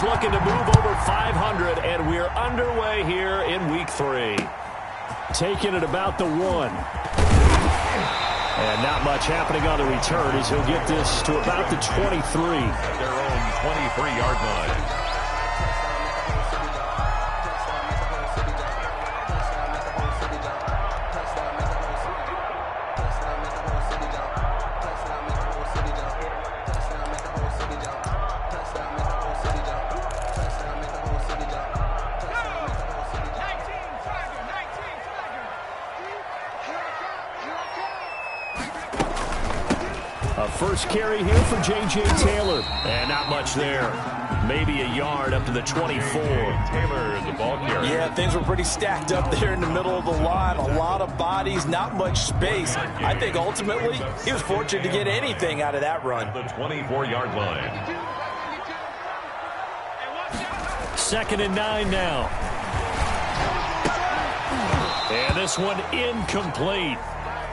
each looking to move over 500, and we're underway here in Week 3. Taking it about the 1. And not much happening on the return as he'll get this to about the 23. Their own 23-yard line. First carry here for J.J. Taylor. And not much there. Maybe a yard up to the 24. Taylor, the ball carrier. Yeah, things were pretty stacked up there in the middle of the line. A lot of bodies, not much space. I think ultimately he was fortunate to get anything out of that run. The 24-yard line. 2nd and 9 now. And this one incomplete.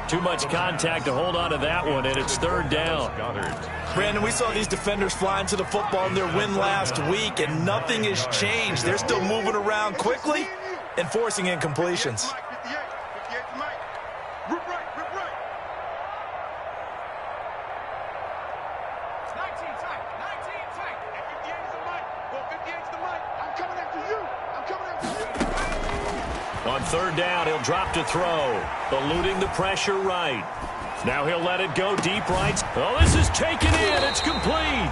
Too much contact to hold on to that one, and it's 3rd down. Brandon, we saw these defenders flying to the football in their win last week, and nothing has changed. They're still moving around quickly and forcing incompletions. On 3rd down, he'll drop to throw. Eluding the pressure right. Now he'll let it go deep right. Oh, this is taken in. It's complete.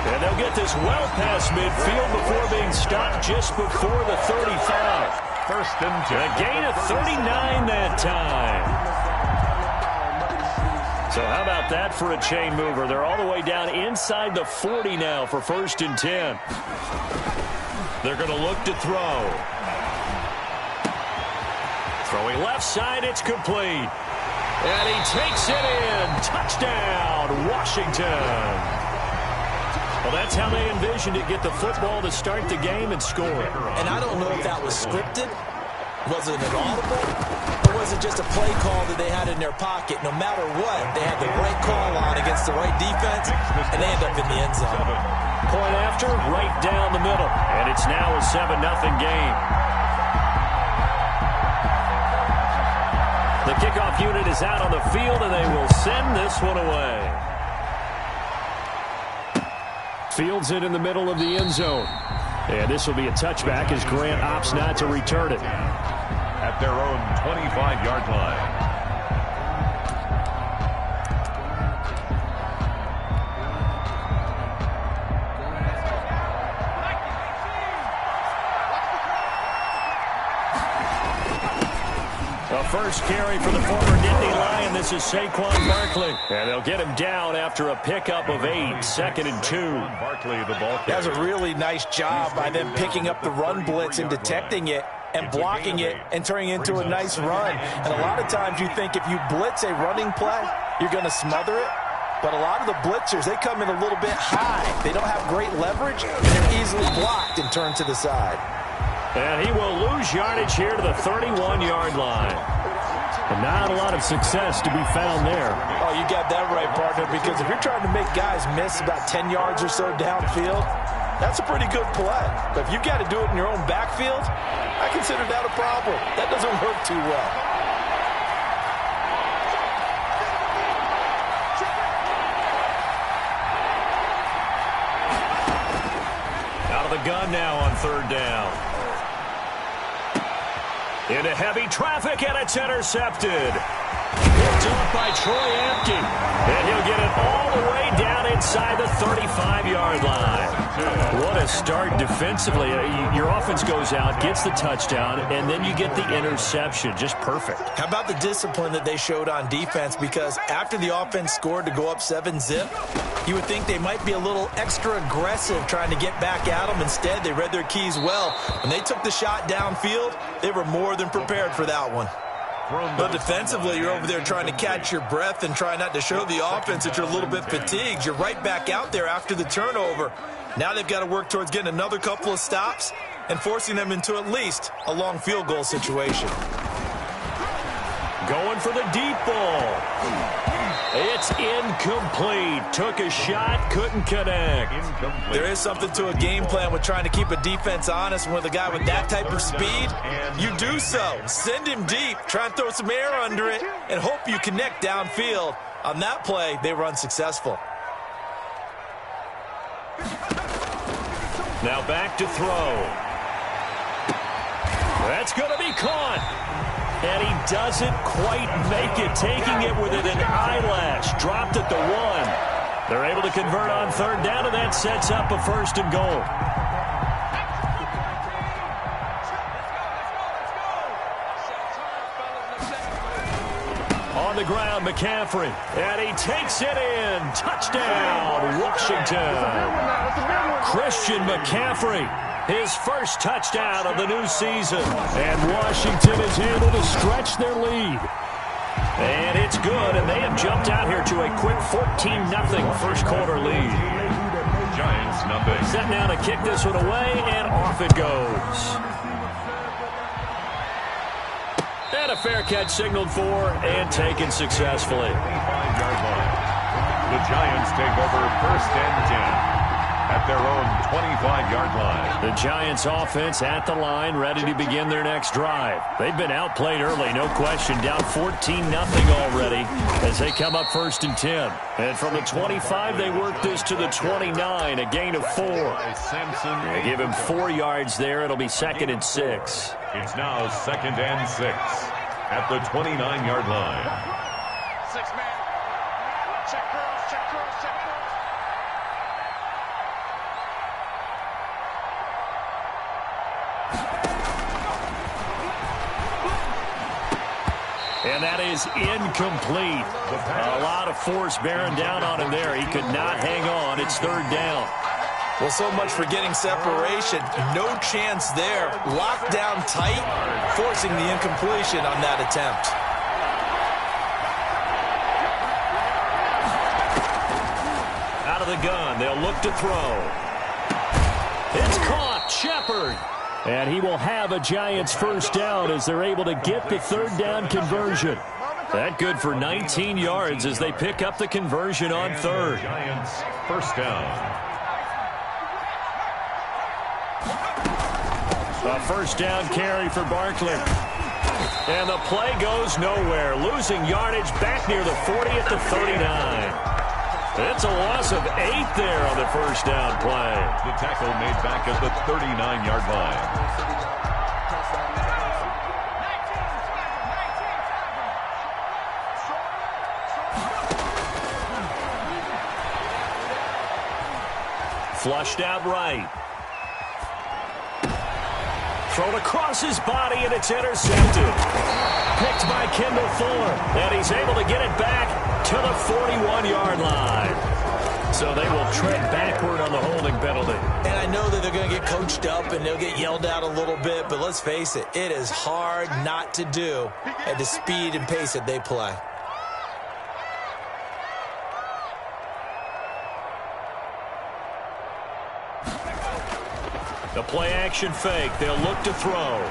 And they'll get this well past midfield before being stopped just before the 35. 1st and 10. A gain of 39 that time. So how about that for a chain mover? They're all the way down inside the 40 now for 1st and 10. They're going to look to throw. Throwing left side, it's complete. And he takes it in. Touchdown, Washington. Well, that's how they envisioned it. Get the football to start the game and score. And I don't know if that was scripted. Was it an audible? Or was it just a play call that they had in their pocket? No matter what, they had the right call on against the right defense, and they end up in the end zone. Point after, right down the middle. And it's now a 7-0 game. The kickoff unit is out on the field, and they will send this one away. Fields it in the middle of the end zone. And this will be a touchback as Grant opts not to return it. At their own 25-yard line. The first carry for the former Nittany Lion. This is Saquon Barkley. And they'll get him down after a pickup of 8. 2nd and 2. Barkley, the ball carrier. That was a really nice job by them picking up the run blitz and detecting it and blocking it and turning it into a nice run. And a lot of times you think if you blitz a running play, you're going to smother it. But a lot of the blitzers, they come in a little bit high. They don't have great leverage, and they're easily blocked and turned to the side. And he will lose yardage here to the 31-yard line. And not a lot of success to be found there. Oh, you got that right, partner, because if you're trying to make guys miss about 10 yards or so downfield, that's a pretty good play. But if you've got to do it in your own backfield, I consider that a problem. That doesn't work too well. Out of the gun now on 3rd down. Into heavy traffic, and it's intercepted. Picked up by Troy Apke. And he'll get it all the way down inside the 35-yard line. What a start defensively. Your offense goes out, gets the touchdown, and then you get the interception. Just perfect. How about the discipline that they showed on defense? Because after the offense scored to go up 7-zip, you would think they might be a little extra aggressive trying to get back at them. Instead, they read their keys well. When they took the shot downfield, they were more than prepared for that one. But defensively, you're over there trying to catch your breath and try not to show the offense that you're a little bit fatigued. You're right back out there after the turnover. Now they've got to work towards getting another couple of stops and forcing them into at least a long field goal situation. Going for the deep ball. It's incomplete. Took a shot, couldn't connect. Incomplete. There is something to a game plan with trying to keep a defense honest. With a guy with that type of speed, you do so. Send him deep, try and throw some air under it, and hope you connect downfield. On that play, they were unsuccessful. Now back to throw. That's going to be caught. And he doesn't quite make it, taking it within an eyelash. Dropped at the 1. They're able to convert on third down, and that sets up a first and goal. On the ground, McCaffrey. And he takes it in. Touchdown, Washington. Christian McCaffrey. His first touchdown of the new season. And Washington is able to stretch their lead. And it's good, and they have jumped out here to a quick 14-0 first quarter lead. Giants nothing. Set now to kick this one away, and off it goes. And a fair catch signaled for and taken successfully. 25-yard line. The Giants take over first and 10. At their own 25-yard line. The Giants offense at the line, ready to begin their next drive. They've been outplayed early, no question, down 14-0 already as they come up first and 10. And from the 25, they work this to the 29, a gain of 4. They give him 4 yards there. It'll be second and 6. It's now second and 6 at the 29-yard line. 6-man. Check cross, check cross, check cross. And that is incomplete. A lot of force bearing down on him there. He could not hang on. It's third down. Well, so much for getting separation. No chance there. Locked down tight, forcing the incompletion on that attempt. Out of the gun, they'll look to throw. It's caught. Shepard. And he will have a Giants first down as they're able to get the third down conversion. That good for 19 yards as they pick up the conversion on third. Giants first down. A first down carry for Barkley. And the play goes nowhere. Losing yardage back near the 40 at the 39. It's a loss of 8 there on the first down play. The tackle made back at the 39-yard line. Flushed out right. Thrown across his body, and it's intercepted. Picked by Kendall Fuller. And he's able to get it back to the 41-yard line. So they will tread backward on the holding penalty. And I know that they're going to get coached up and they'll get yelled at a little bit, but let's face it, it is hard not to do at the speed and pace that they play. The play action fake. They'll look to throw.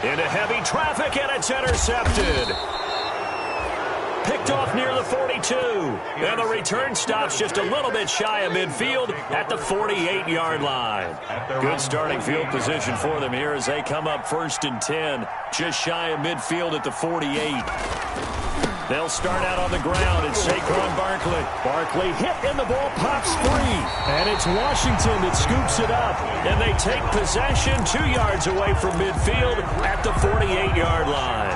Into heavy traffic, and it's intercepted. Picked off near the 42. And the return stops just a little bit shy of midfield at the 48-yard line. Good starting field position for them here as they come up first and 10. Just shy of midfield at the 48. They'll start out on the ground. It's Saquon Barkley. Barkley hit, and the ball pops free. And it's Washington that scoops it up. And they take possession 2 yards away from midfield at the 48-yard line.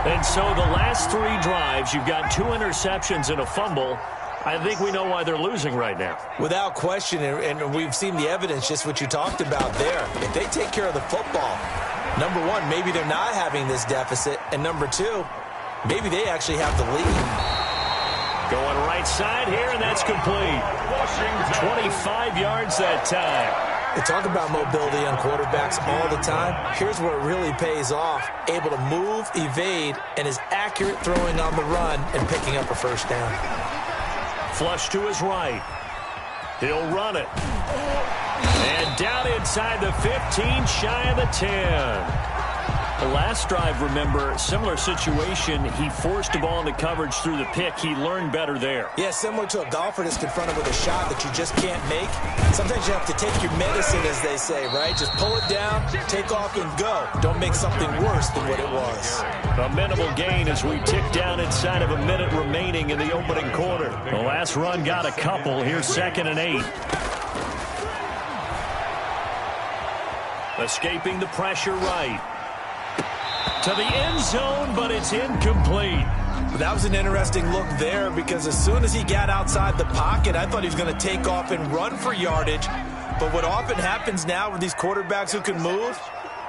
And so the last 3 drives, you've got 2 interceptions and a fumble. I think we know why they're losing right now. Without question, and we've seen the evidence, just what you talked about there. If they take care of the football, number one, maybe they're not having this deficit. And number two, maybe they actually have the lead. Going right side here, and that's complete. 25 yards that time. They talk about mobility on quarterbacks all the time. Here's where it really pays off. Able to move, evade, and is accurate throwing on the run and picking up a first down. Flush to his right. He'll run it. And down inside the 15, shy of the 10. The last drive, remember, similar situation. He forced the ball into coverage through the pick. He learned better there. Yeah, similar to a golfer that's confronted with a shot that you just can't make. Sometimes you have to take your medicine, as they say, right? Just pull it down, take off, and go. Don't make something worse than what it was. A minimal gain as we tick down inside of a minute remaining in the opening quarter. The last run got a couple. Here's 2nd and 8. Escaping the pressure right. To the end zone, but it's incomplete. That was an interesting look there because as soon as he got outside the pocket, I thought he was going to take off and run for yardage. But what often happens now with these quarterbacks who can move,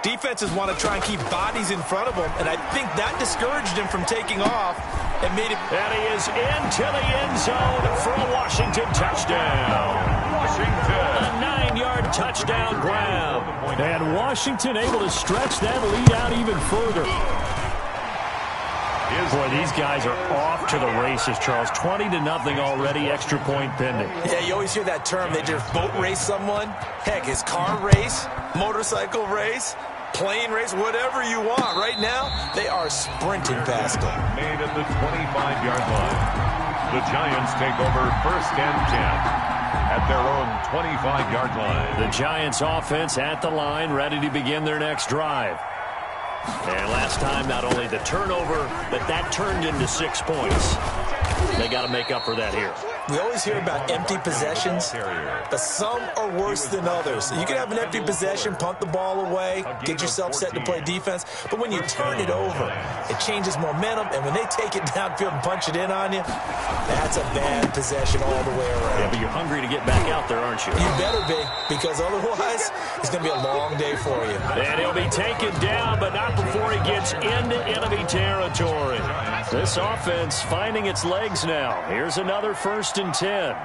defenses want to try and keep bodies in front of them, and I think that discouraged him from taking off and made it. And he is into the end zone for a Washington touchdown. A 9-yard touchdown grab. And Washington able to stretch that lead out even further. Boy, these guys are off to the races, Charles. 20-0 already, extra point pending. Yeah, you always hear that term. They just boat race someone. Heck, it's car race, motorcycle race, plane race, whatever you want. Right now, they are sprinting past them. Made at the 25-yard line. The Giants take over 1st and 10 at their own 25-yard line. The Giants offense at the line, ready to begin their next drive. And last time, not only the turnover, but that turned into 6 points. They got to make up for that here. We always hear about empty possessions, but some are worse than others. You can have an empty possession, punt the ball away, get yourself set to play defense, but when you turn it over, it changes momentum, and when they take it downfield and punch it in on you, that's a bad possession all the way around. Yeah, but you're hungry to get back out there, aren't you? You better be, because otherwise, it's going to be a long day for you. And he'll be taken down, but not before he gets into enemy territory. This offense finding its legs now. Here's another 1st and 10.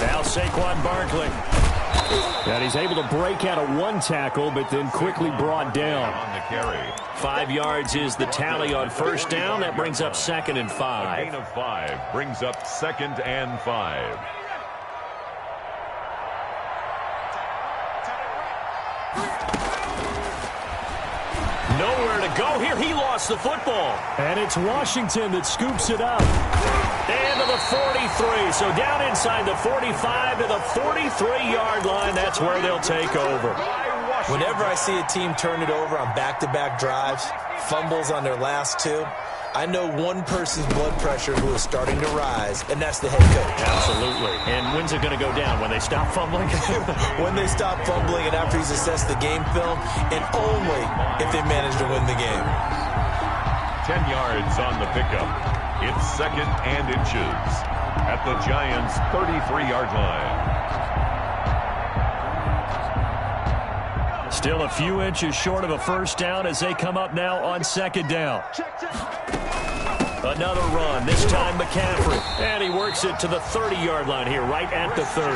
Now Saquon Barkley. And he's able to break out of 1 tackle, but then quickly brought down. On the carry. 5 yards is the tally on 1st down. That brings up 2nd and 5. A gain of 5 brings up 2nd and 5. Nowhere to go here. He lost the football. And it's Washington that scoops it up. And to the 43. So down inside the 45 to the 43-yard line. That's where they'll take over. Whenever I see a team turn it over on back-to-back drives, fumbles on their last 2, I know one person's blood pressure who is starting to rise, and that's the head coach. Absolutely. And when's it going to go down? When they stop fumbling? When they stop fumbling and after he's assessed the game film, and only if they manage to win the game. 10 yards on the pickup. It's 2nd and inches at the Giants' 33-yard line. Still a few inches short of a 1st down as they come up now on 2nd down. Another run, this time McCaffrey. And he works it to the 30-yard line here, right at the 30.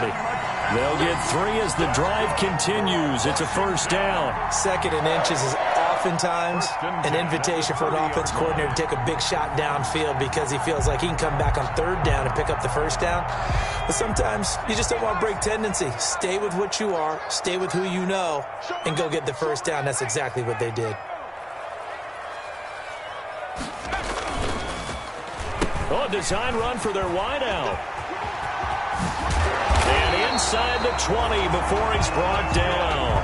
They'll get 3 as the drive continues. It's a 1st down. 2nd and inches is oftentimes an invitation for an offense coordinator to take a big shot downfield because he feels like he can come back on 3rd down and pick up the 1st down. But sometimes you just don't want to break tendency. Stay with what you are, stay with who you know, and go get the 1st down. That's exactly what they did. Oh, design run for their wideout. And inside the 20 before he's brought down.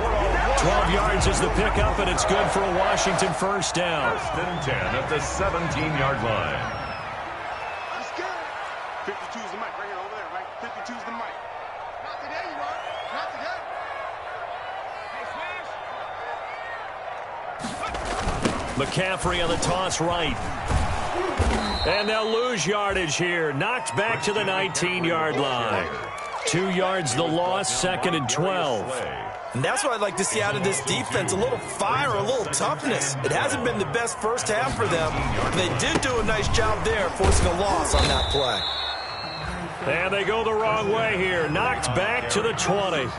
12 yards is the pickup, and it's good for a Washington 1st down. 1st and 10 at the 17-yard line. That's good. 52 is the mic right here over there, right? 52 is the mic. Not today, you are. Not today. Hey, Smash. McCaffrey on the toss right. And they'll lose yardage here. Knocked back to the 19-yard line. 2 yards the loss, 2nd and 12. And that's what I'd like to see out of this defense, a little fire, a little toughness. It hasn't been the best 1st half for them. They did do a nice job there, forcing a loss on that play. And they go the wrong way here. Knocked back to the 20.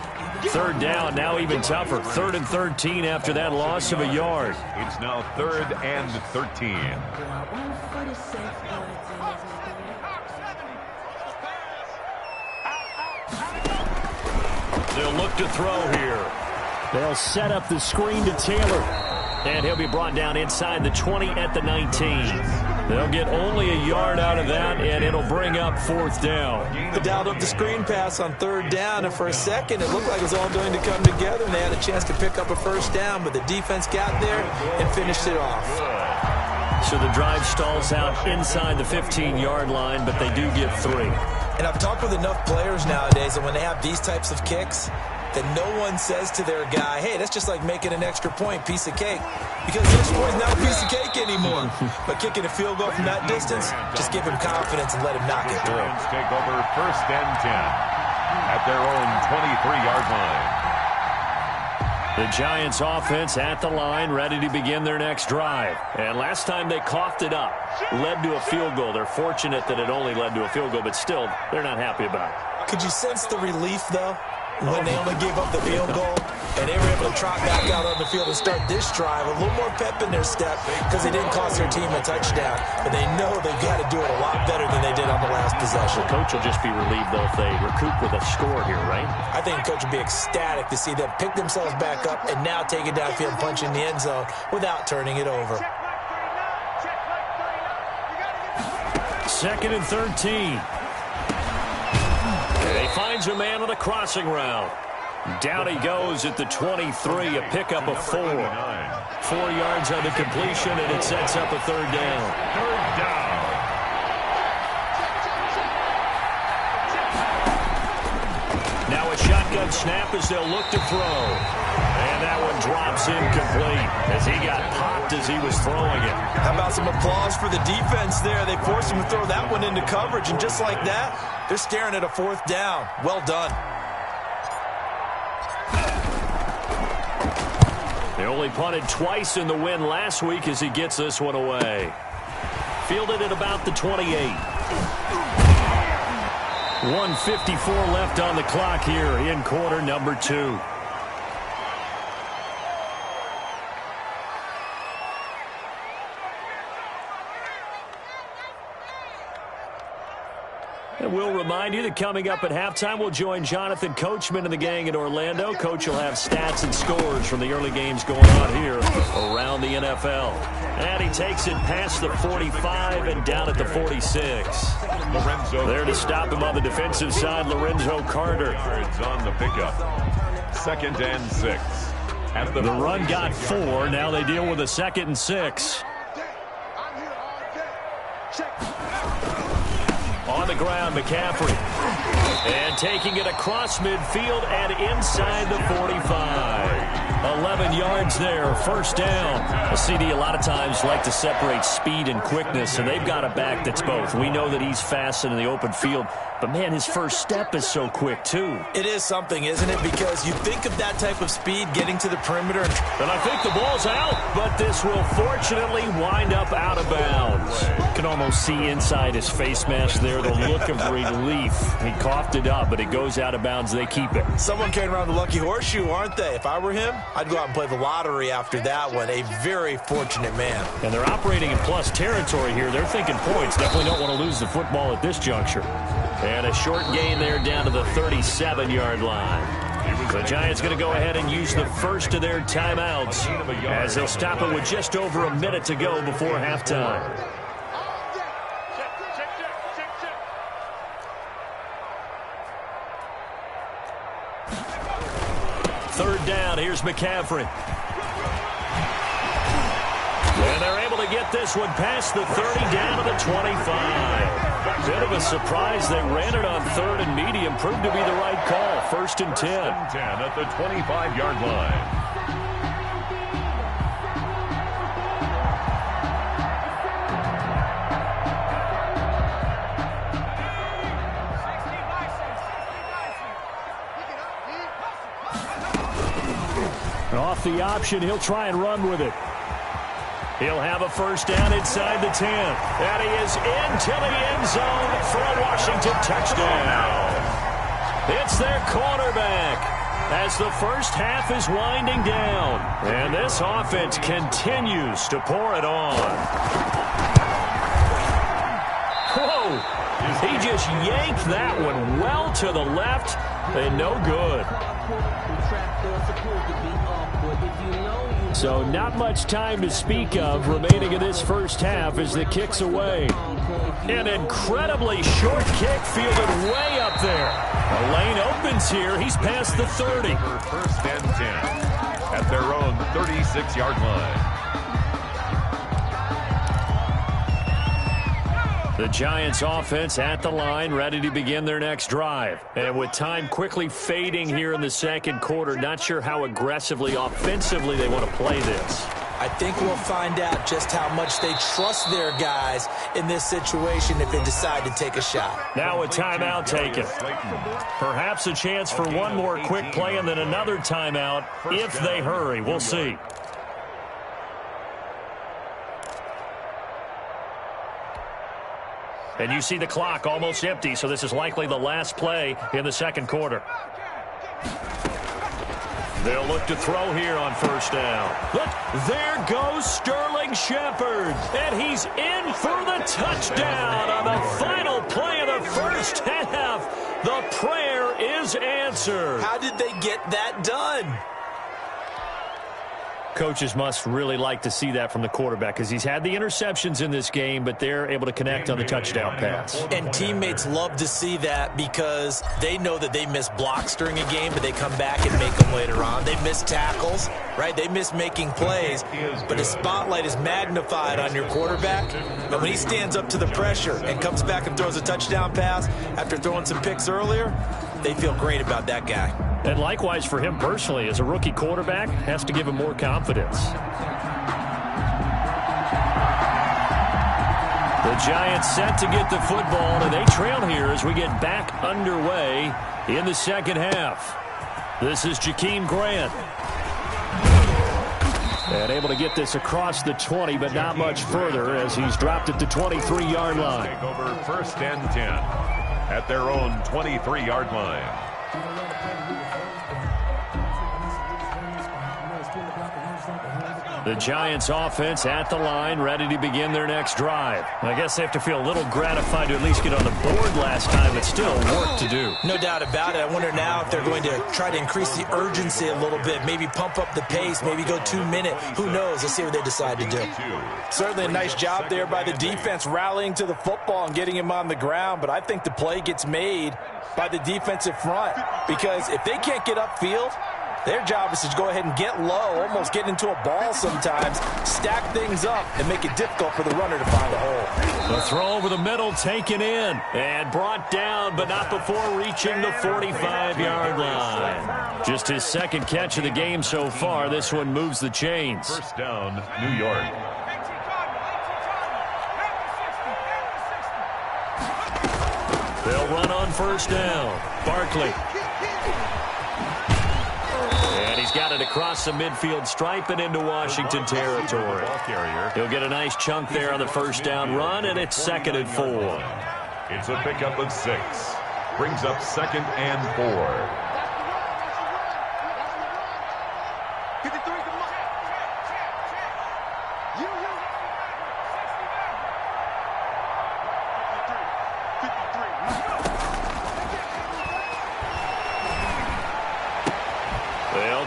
3rd down, now even tougher. 3rd and 13 after that loss of a yard. It's now 3rd and 13. They'll look to throw here. They'll set up the screen to Taylor. And he'll be brought down inside the 20 at the 19. They'll get only a yard out of that, and it'll bring up 4th down. They dialed up the screen pass on 3rd down, and for a second it looked like it was all going to come together, and they had a chance to pick up a 1st down, but the defense got there and finished it off. So the drive stalls out inside the 15-yard line, but they do get 3. And I've talked with enough players nowadays that when they have these types of kicks, that no one says to their guy, hey, that's just like making an extra point, piece of cake. Because the extra point is not a piece of cake anymore. But kicking a field goal from that distance, just give him confidence and let him knock it through. Giants take over 1st and 10 at their own 23-yard line. The Giants offense at the line, ready to begin their next drive. And last time they coughed it up, led to a field goal. They're fortunate that it only led to a field goal, but still, they're not happy about it. Could you sense the relief, though, when they only gave up the field goal and they were able to trot back out on the field and start this drive? A little more pep in their step because they didn't cost their team a touchdown, but they know they've got to do it a lot better than they did on the last possession. The coach will just be relieved, though, if they recoup with a score here, right? I think the coach would be ecstatic to see them pick themselves back up and now take it downfield and punch in the end zone without turning it over. 2nd and 13. He finds a man on a crossing route. Down he goes at the 23, a pickup of 4. 4 yards on the completion, and it sets up a 3rd down. 3rd down. Now a shotgun snap as they'll look to throw. And that one drops incomplete as he got popped as he was throwing it. How about some applause for the defense there? They forced him to throw that one into coverage, and just like that, they're staring at a 4th down. Well done. They only punted twice in the win last week as he gets this one away. Fielded at about the 28. 1:54 left on the clock here in quarter number 2. And we'll remind you that coming up at halftime, we'll join Jonathan Coachman and the gang in Orlando. Coach will have stats and scores from the early games going on here around the NFL. And he takes it past the 45 and down at the 46. Lorenzo. There to stop him on the defensive side, Lorenzo Carter. On the pickup. 2nd and 6. At The run got 4. Now they deal with a 2nd and 6. On the ground, McCaffrey. And taking it across midfield and inside the 45. 11 yards there, 1st down. A CD a lot of times like to separate speed and quickness, and they've got a back that's both. We know that he's fast in the open field, but, man, his first step is so quick, too. It is something, isn't it? Because you think of that type of speed getting to the perimeter. And I think the ball's out, but this will fortunately wind up out of bounds. You can almost see inside his face mask there the look of relief. He coughed it up, but it goes out of bounds. They keep it. Someone carrying around the lucky horseshoe, aren't they? If I were him, I'd go out and play the lottery after that one. A very fortunate man. And they're operating in plus territory here. They're thinking points. Definitely don't want to lose the football at this juncture. And a short gain there down to the 37-yard line. The Giants going to go ahead and use the first of their timeouts as they'll stop it with just over a minute to go before halftime. Third down, here's McCaffrey. And they're able to get this one past the 30 down to the 25. Bit of a surprise. They ran it on 3rd and medium. Proved to be the right call. 1st and 10. 10 at the 25-yard line. Off the option, he'll try and run with it. He'll have a 1st down inside the 10. And he is into the end zone for a Washington touchdown. It's their quarterback as the first half is winding down. And this offense continues to pour it on. Whoa! He just yanked that one well to the left and no good. So not much time to speak of remaining in this first half as the kick's away. An incredibly short kick fielded way up there. The lane opens here. He's past the 30. First and 10 at their own 36-yard line. The Giants offense at the line, ready to begin their next drive. And with time quickly fading here in the second quarter, not sure how aggressively, offensively they want to play this. I think we'll find out just how much they trust their guys in this situation if they decide to take a shot. Now a timeout taken. Perhaps a chance for one more quick play and then another timeout if they hurry. We'll see. And you see the clock almost empty, so this is likely the last play in the second quarter. They'll look to throw here on first down. Look, there goes Sterling Shepard. And he's in for the touchdown on the final play of the first half. The prayer is answered. How did they get that done? Coaches must really like to see that from the quarterback because he's had the interceptions in this game, but they're able to connect on the touchdown pass. And teammates love to see that because they know that they miss blocks during a game, but they come back and make them later on. They miss tackles, right? They miss making plays, but the spotlight is magnified on your quarterback. And when he stands up to the pressure and comes back and throws a touchdown pass after throwing some picks earlier, they feel great about that guy. And likewise for him personally, as a rookie quarterback, has to give him more confidence. The Giants set to get the football, and they trail here as we get back underway in the second half. This is Jakeem Grant. And able to get this across the 20, but not much further as he's dropped at the 23-yard line. Take over first and 10 at their own 23-yard line. The Giants offense at the line, ready to begin their next drive. I guess they have to feel a little gratified to at least get on the board last time, but still work to do. No doubt about it. I wonder now if they're going to try to increase the urgency a little bit, maybe pump up the pace, maybe go 2 minute. Who knows? Let's see what they decide to do. Certainly a nice job there by the defense rallying to the football and getting him on the ground, but I think the play gets made by the defensive front because if they can't get upfield, their job is to go ahead and get low, almost get into a ball sometimes, stack things up, and make it difficult for the runner to find a hole. The throw over the middle taken in and brought down, but not before reaching the 45-yard line. Just his second catch of the game so far. This one moves the chains. First down, New York. They'll run on first down. Barkley. And he's got it across the midfield stripe and into Washington territory. He'll get a nice chunk there on the first down run, and it's 2nd and 4. It's a pickup of 6. Brings up 2nd and 4.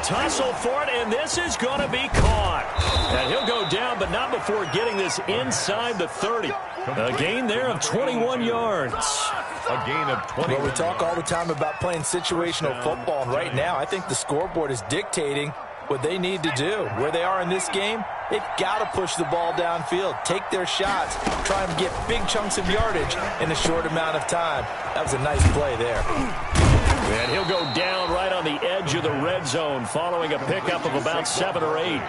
Tussle for it, and this is going to be caught. And he'll go down, but not before getting this inside the 30. A gain there of 21 yards. A gain of 20. Well, we talk all the time about playing situational football, and right now I think the scoreboard is dictating what they need to do. Where they are in this game, they've got to push the ball downfield, take their shots, try and get big chunks of yardage in a short amount of time. That was a nice play there. And he'll go down right on the edge of the red zone following a pickup of about 7 or 8.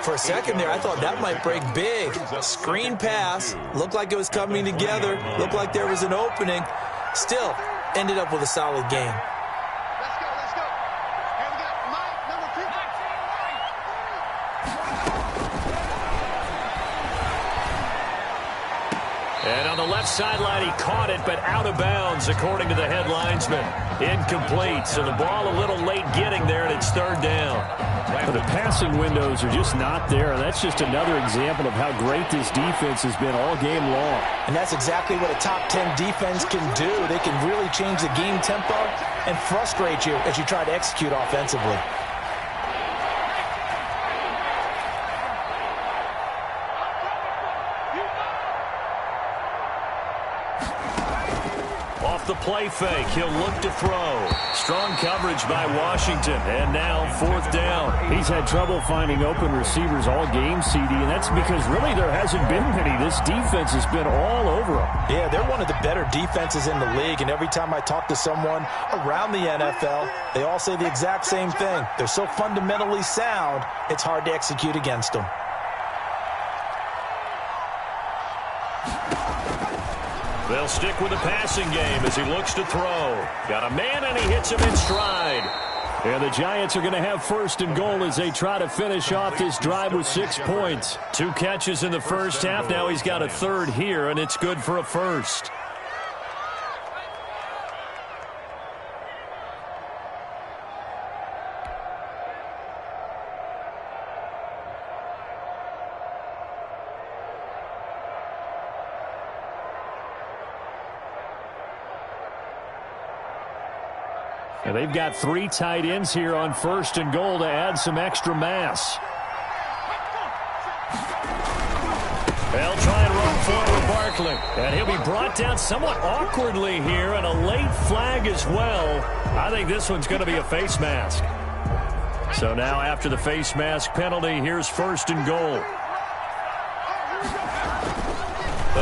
For a second there, I thought that might break big. Screen pass. Looked like it was coming together. Looked like there was an opening. Still, ended up with a solid game. Let's go. And we got Mike, number 50. And on the left sideline, he caught it, but out of bounds, according to the head linesman. Incomplete, so the ball a little late getting there, and it's 3rd down. The passing windows are just not there, and that's just another example of how great this defense has been all game long. And that's exactly what a top 10 defense can do. They can really change the game tempo and frustrate you as you try to execute offensively. Off the play fake, he'll look to throw. Strong coverage by Washington, and now 4th down. He's had trouble finding open receivers all game, CD, and that's because really there hasn't been many. This defense has been all over them. Yeah, they're one of the better defenses in the league, and every time I talk to someone around the NFL, they all say the exact same thing. They're so fundamentally sound, it's hard to execute against them. They'll stick with the passing game as he looks to throw. Got a man, and he hits him in stride. And the Giants are going to have 1st and goal as they try to finish off this drive with 6 points. 2 catches in the first half. Now he's got a 3rd here, and it's good for a 1st. And they've got 3 tight ends here on 1st and goal to add some extra mass. They'll try and run forward Barkley. And he'll be brought down somewhat awkwardly here, and a late flag as well. I think this one's going to be a face mask. So now after the face mask penalty, here's 1st and goal.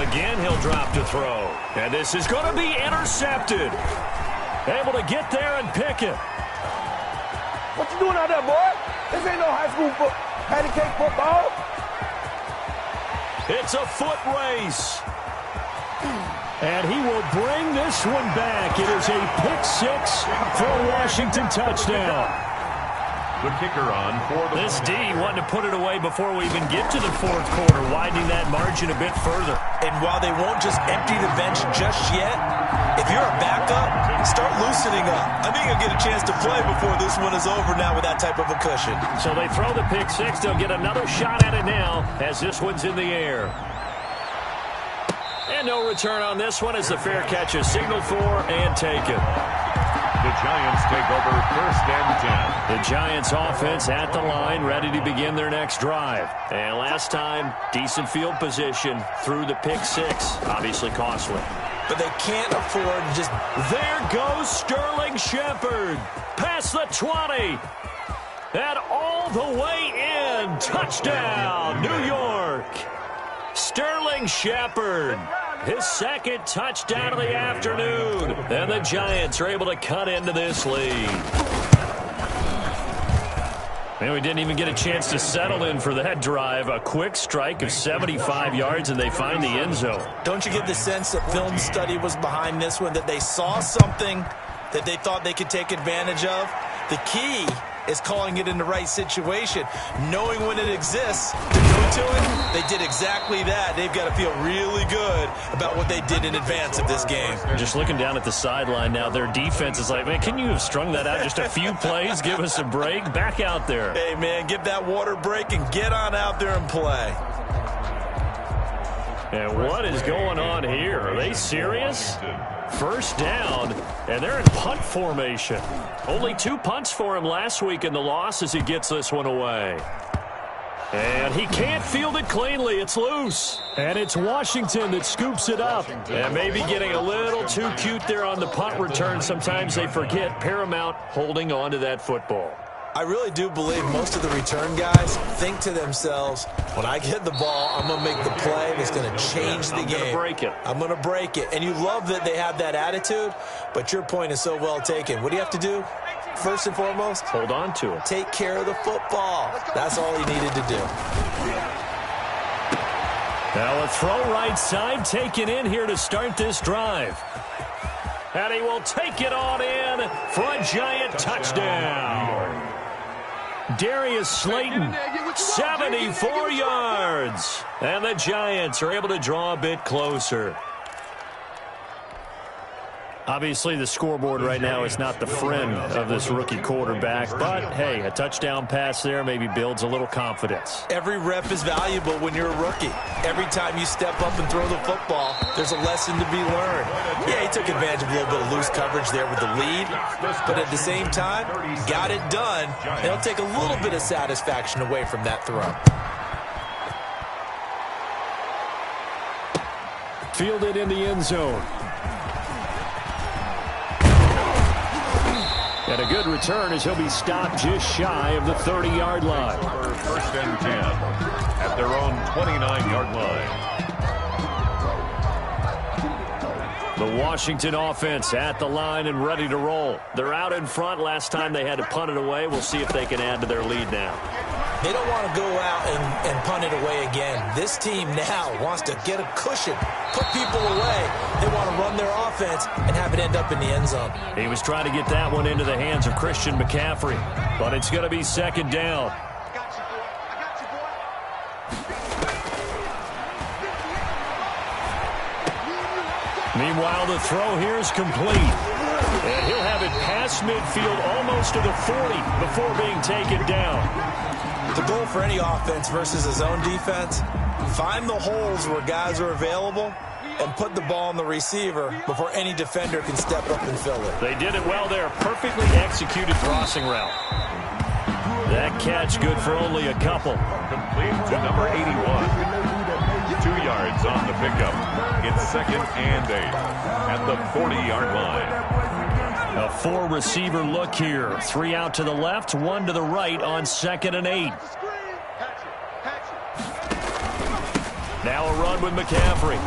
Again, he'll drop to throw. And this is going to be intercepted. Able to get there and pick it. What you doing out there, boy? This ain't no high school patty cake football. It's a foot race. And he will bring this one back. It is a pick 6 for a Washington touchdown. The kicker on for the... This D wanting to put it away before we even get to the 4th quarter, widening that margin a bit further. And while they won't just empty the bench just yet, if you're a backup, start loosening up. I think you'll get a chance to play before this one is over now with that type of a cushion. So they throw the pick 6. They'll get another shot at it now as this one's in the air. And no return on this one as the fair catch is signaled for and taken. The Giants take over 1st and 10. The Giants offense at the line, ready to begin their next drive. And last time, decent field position through the pick 6. Obviously costly. But they can't afford to just... There goes Sterling Shepard. Past the 20. And all the way in. Touchdown, New York. Sterling Shepard. His 2nd touchdown of the afternoon. And the Giants are able to cut into this lead. And we didn't even get a chance to settle in for that drive. A quick strike of 75 yards, and they find the end zone. Don't you get the sense that film study was behind this one, that they saw something that they thought they could take advantage of? The key is calling it in the right situation, knowing when it exists to go to it. They did exactly that. They've got to feel really good about what they did in advance of this game. Just looking down at the sideline now, their defense is like, man, can you have strung that out just a few plays? Give us a break. Back out there. Hey, man, give that water break and get on out there and play. And what is going on here? Are they serious? 1st down, and they're in punt formation. Only 2 punts for him last week in the loss as he gets this one away. And he can't field it cleanly. It's loose. And it's Washington that scoops it up. And maybe getting a little too cute there on the punt return. Sometimes they forget Paramount holding on to that football. I really do believe most of the return guys think to themselves, when I get the ball, I'm going to make the play that's going to change the game. I'm going to break it. I'm going to break it. And you love that they have that attitude, but your point is so well taken. What do you have to do? First and foremost, hold on to it. Take care of the football. That's all he needed to do. Now a throw right side taken in here to start this drive. And he will take it on in for a Giant touchdown. Darius Slayton, 74 yards. And the Giants are able to draw a bit closer. Obviously, the scoreboard right now is not the friend of this rookie quarterback, but, hey, a touchdown pass there maybe builds a little confidence. Every rep is valuable when you're a rookie. Every time you step up and throw the football, there's a lesson to be learned. Yeah, he took advantage of a little bit of loose coverage there with the lead, but at the same time, got it done, and it'll take a little bit of satisfaction away from that throw. Fielded in the end zone. And a good return as he'll be stopped just shy of the 30-yard line. First and 10 at their own 29-yard line. The Washington offense at the line and ready to roll. They're out in front. Last time they had to punt it away. We'll see if they can add to their lead now. They don't want to go out and punt it away again. This team now wants to get a cushion, put people away. They want to run their offense and have it end up in the end zone. He was trying to get that one into the hands of Christian McCaffrey, but it's going to be second down. Meanwhile, the throw here is complete. And he'll have it past midfield almost to the 40 before being taken down. The goal for any offense versus a zone defense, find the holes where guys are available and put the ball on the receiver before any defender can step up and fill it. They did it well there. Perfectly executed crossing route. That catch good for only a couple. Complete to number 81. 2 yards on the pickup. It's second and 8 at the 40-yard line. A 4-receiver look here. 3 out to the left, 1 to the right on second and 8. Now a run with McCaffrey.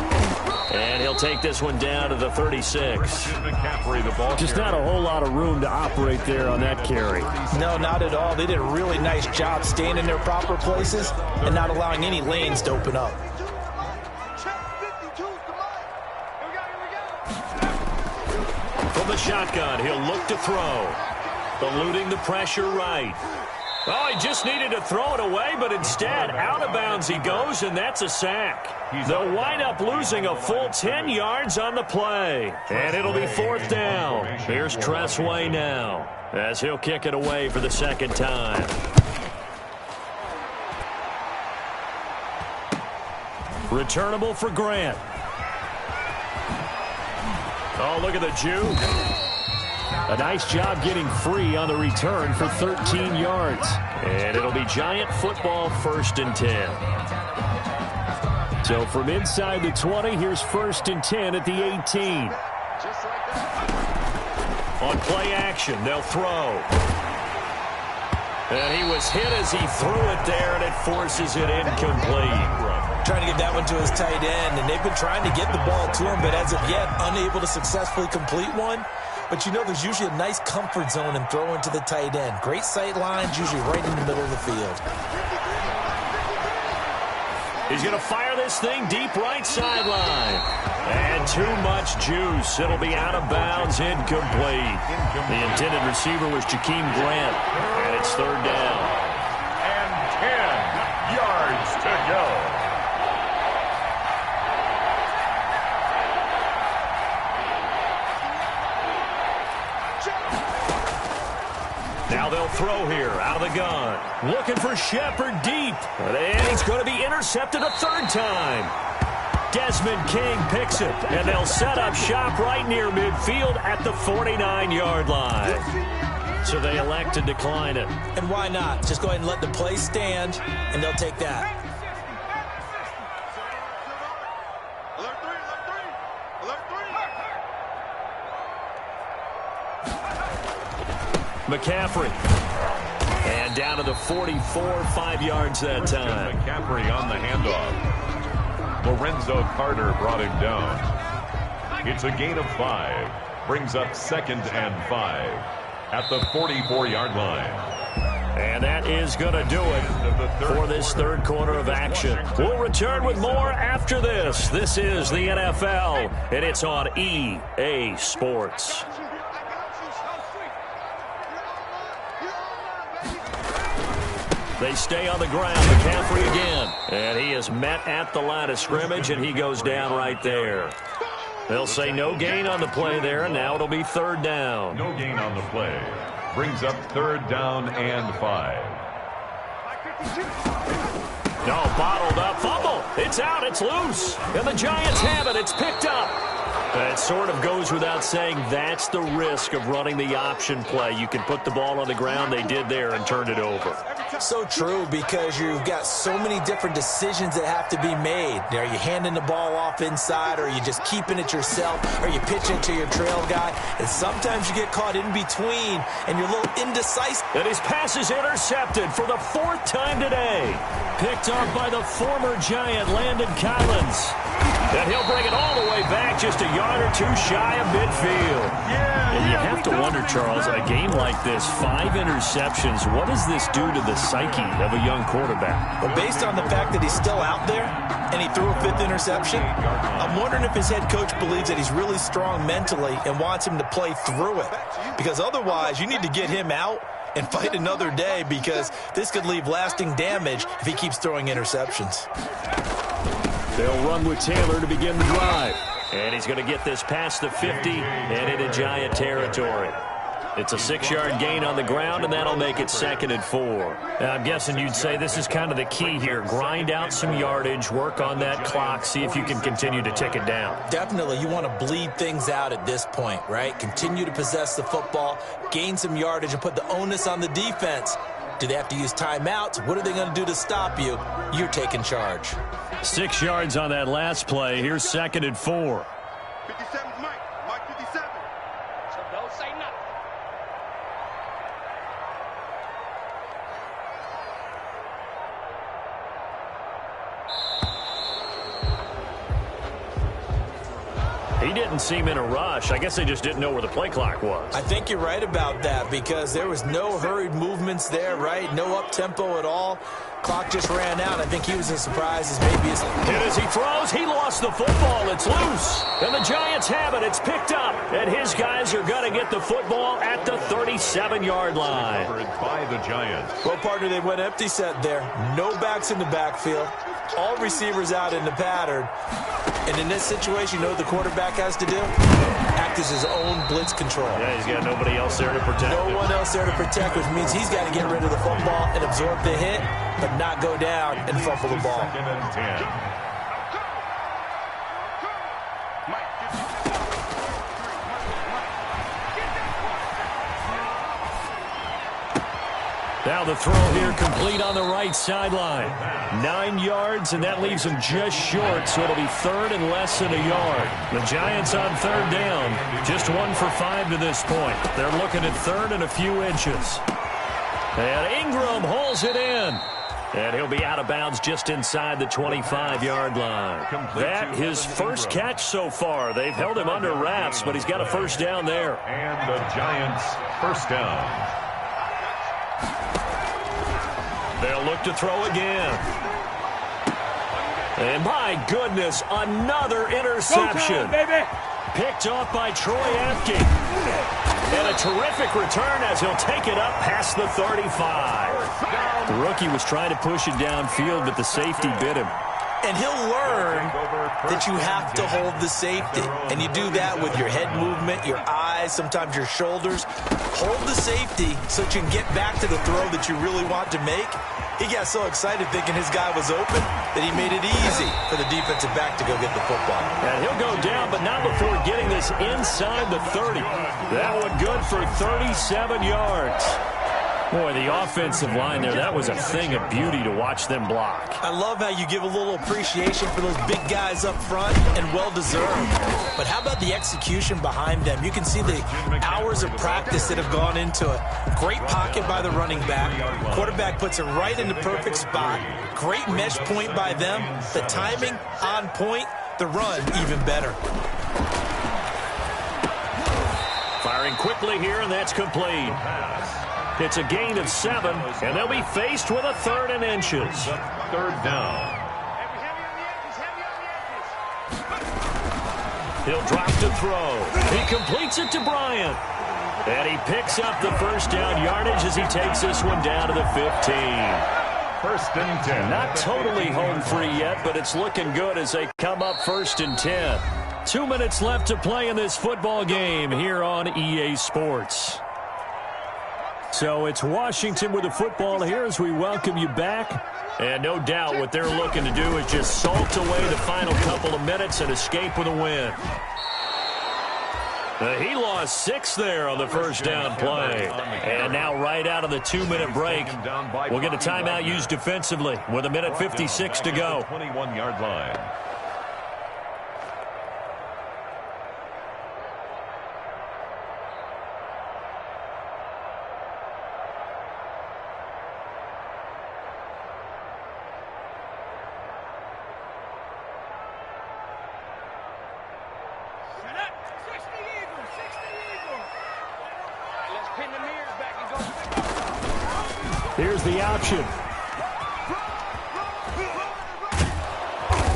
And he'll take this one down to the 36. McCaffrey, the ball Just not a whole lot of room to operate there on that carry. No, not at all. They did a really nice job staying in their proper places and not allowing any lanes to open up. From the shotgun, he'll look to throw. Eluding the pressure right. Oh, he just needed to throw it away, but instead, out of bounds he goes, and that's a sack. They'll wind up losing a full 10 yards on the play. And it'll be fourth down. Here's Tressway now, as he'll kick it away for the second time. Returnable for Grant. Oh, look at the juke. A nice job getting free on the return for 13 yards. And it'll be Giant football, first and 10. So from inside the 20, here's first and 10 at the 18. On play action, they'll throw. And he was hit as he threw it there, and it forces it incomplete. Trying to get that one to his tight end, and they've been trying to get the ball to him, but as of yet, unable to successfully complete one. But you know there's usually a nice comfort zone in throwing to the tight end. Great sight lines, usually right in the middle of the field. He's going to fire this thing deep right sideline. And too much juice. It'll be out of bounds, incomplete. The intended receiver was Jakeem Grant, and it's third down. And 10 yards to go. Now they'll throw here out of the gun. Looking for Shepard deep. And he's going to be intercepted a third time. Desmond King picks it. And they'll set up shop right near midfield at the 49-yard line. So they elect to decline it. And why not? Just go ahead and let the play stand, and they'll take that. McCaffrey. And down to the 44, 5 yards that time. McCaffrey on the handoff. Lorenzo Carter brought him down. It's a gain of 5. Brings up second and 5 at the 44-yard line. And that is going to do it for this third quarter of action. We'll return with more after this. This is the NFL, and it's on EA Sports. They stay on the ground. McCaffrey again. And he is met at the line of scrimmage, and he goes down right there. They'll say no gain on the play there, and now it'll be third down. No gain on the play. Brings up third down and 5. No, bottled up, fumble. It's out, it's loose. And the Giants have it, it's picked up. It sort of goes without saying that's the risk of running the option play. You can put the ball on the ground. They did there and turned it over. So true, because you've got so many different decisions that have to be made. Are you handing the ball off inside, or are you just keeping it yourself? Are you pitching to your trail guy? And sometimes you get caught in between, and you're a little indecisive. And his pass is intercepted for the 4th time today. Picked up by the former Giant, Landon Collins. And he'll bring it all the way back, just a yard or two shy of midfield. And you have to wonder, Charles, a game like this, 5 interceptions, what does this do to the psyche of a young quarterback? But based on the fact that he's still out there and he threw a 5th interception, I'm wondering if his head coach believes that he's really strong mentally and wants him to play through it. Because otherwise, you need to get him out and fight another day, because this could leave lasting damage if he keeps throwing interceptions. They'll run with Taylor to begin the drive. And he's going to get this past the 50 and into Giant territory. It's a 6-yard gain on the ground, and that'll make it 2nd and 4. Now, I'm guessing you'd say this is kind of the key here. Grind out some yardage, work on that clock, see if you can continue to tick it down. Definitely. You want to bleed things out at this point, right? Continue to possess the football, gain some yardage, and put the onus on the defense. Do they have to use timeouts? What are they going to do to stop you? You're taking charge. 6 yards on that last play. Here's 2nd and 4. 57's Mike. Mike 57. So don't say nothing. He didn't seem in a rush. I guess they just didn't know where the play clock was. I think you're right about that, because there was no hurried movements there, right? No up-tempo at all. Clock just ran out. I think he was as surprised as maybe his... And as he throws, he lost the football. It's loose. And the Giants have it. It's picked up. And his guys are going to get the football at the 37-yard line. By the Giants. Well, partner, they went empty set there. No backs in the backfield. All receivers out in the pattern. And in this situation, you know what the quarterback has to do? Act as his own blitz control. Yeah, he's got nobody else there to protect him. No one else there to protect, which means he's got to get rid of the football and absorb the hit, but not go down and fumble the ball. 2nd and 10. Now the throw here complete on the right sideline. 9 yards, and that leaves him just short, so it'll be 3rd and less than a yard. The Giants on 3rd down, just 1 for 5 to this point. They're looking at 3rd and a few inches. And Ingram hauls it in. And he'll be out of bounds just inside the 25-yard line. That his first catch so far. They've held him under wraps, but he's got a first down there. And the Giants first down. They'll look to throw again. And my goodness, another interception. Baby. Picked off by Troy Apke. And a terrific return as he'll take it up past the 35. The rookie was trying to push it downfield, but the safety bit him. And he'll learn that you have to hold the safety. And you do that with your head movement, your eyes, sometimes your shoulders. Hold the safety so that you can get back to the throw that you really want to make. He got so excited thinking his guy was open that he made it easy for the defensive back to go get the football. And he'll go down, but not before getting this inside the 30. That one good for 37 yards. Boy, the offensive line there, that was a thing of beauty to watch them block. I love how you give a little appreciation for those big guys up front, and well-deserved. But how about the execution behind them? You can see the hours of practice that have gone into it. Great pocket by the running back. Quarterback puts it right in the perfect spot. Great mesh point by them. The timing on point. The run even better. Firing quickly here, and that's complete. It's a gain of 7, and they'll be faced with a 3rd and inches. 3rd down. He'll drop to throw. He completes it to Bryant. And he picks up the first down yardage as he takes this one down to the 15. 1st and 10. Not totally home free yet, but it's looking good as they come up 1st and 10. 2 minutes left to play in this football game here on EA Sports. So it's Washington with the football here as we welcome you back. And no doubt what they're looking to do is just salt away the final couple of minutes and escape with a win. He lost 6 there on the first down play. And now right out of the 2-minute break, we'll get a timeout used defensively with 1:56 to go. 21-yard line. Here's the option.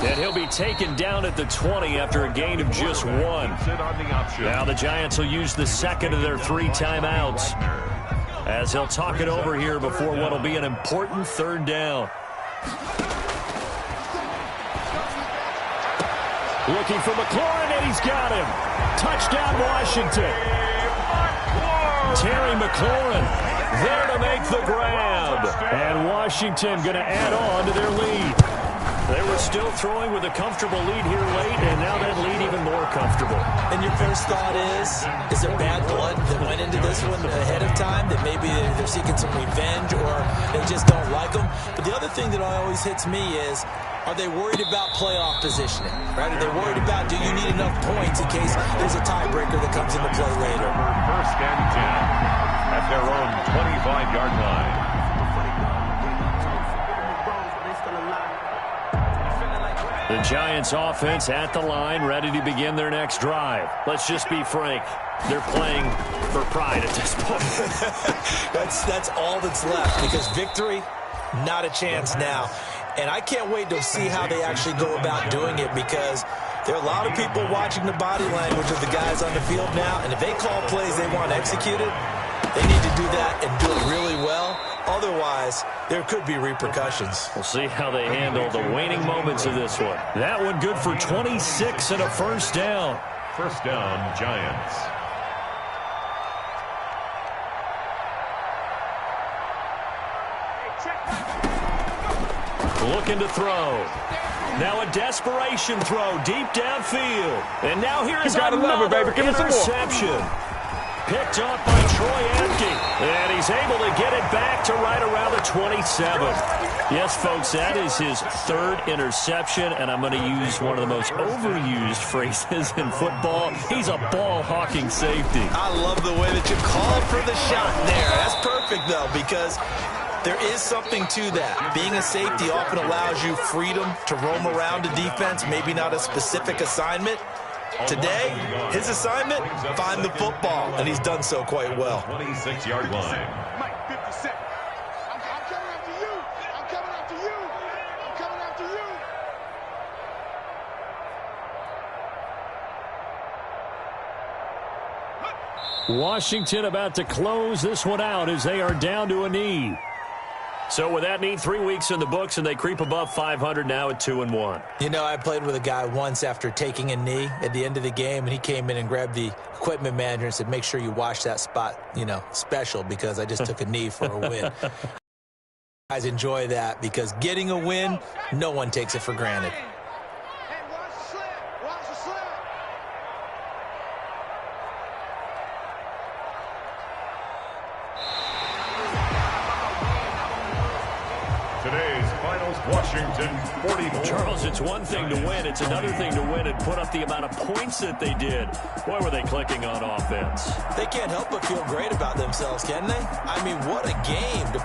And he'll be taken down at the 20 after a gain of just 1. Now the Giants will use the second of their 3 timeouts as he'll talk it over here before what will be an important 3rd down. Looking for McLaurin, and he's got him. Touchdown, Washington. Terry McLaurin there to make the grab. And Washington going to add on to their lead. They were still throwing with a comfortable lead here late, and now that lead even more comfortable. And your first thought is there bad blood that went into this one ahead of time, that maybe they're seeking some revenge or they just don't like them? But the other thing that always hits me is, are they worried about playoff positioning? Right? Are they worried about, do you need enough points in case there's a tiebreaker that comes into play later? First and 10 at their own 25-yard line. The Giants offense at the line, ready to begin their next drive. Let's just be frank. They're playing for pride at this point. That's all that's left, because victory, not a chance now. And I can't wait to see how they actually go about doing it, because there are a lot of people watching the body language of the guys on the field now, and if they call plays they want executed, they need to do that and do it really well. Otherwise, there could be repercussions. We'll see how they handle the waning moments of this one. That one good for 26 and a first down. First down, Giants. Looking to throw. Now a desperation throw deep downfield. And now here is another interception. Picked off by Troy Apke. And he's able to get it back to right around the 27. Yes, folks, that is his 3rd interception, and I'm going to use one of the most overused phrases in football. He's a ball-hawking safety. I love the way that you called for the shot there. That's perfect, though, because there is something to that. Being a safety often allows you freedom to roam around a defense, maybe not a specific assignment. Today, his assignment, find the football, and he's done so quite well. 26-yard line. Mike, 50 seconds. I'm coming after you. I'm coming after you. I'm coming after you. Washington about to close this one out as they are down to a knee. So with that knee, 3 weeks in the books, and they creep above 500 now at 2-1. You know, I played with a guy once after taking a knee at the end of the game, and he came in and grabbed the equipment manager and said, make sure you wash that spot, special, because I just took a knee for a win. Guys enjoy that, because getting a win, no one takes it for granted. Hey, watch the slip. Watch the slip. Today's finals, Washington 44. Charles, it's one thing to win. It's another thing to win and put up the amount of points that they did. Boy, were they clicking on offense. They can't help but feel great about themselves, can they? I mean, what a game to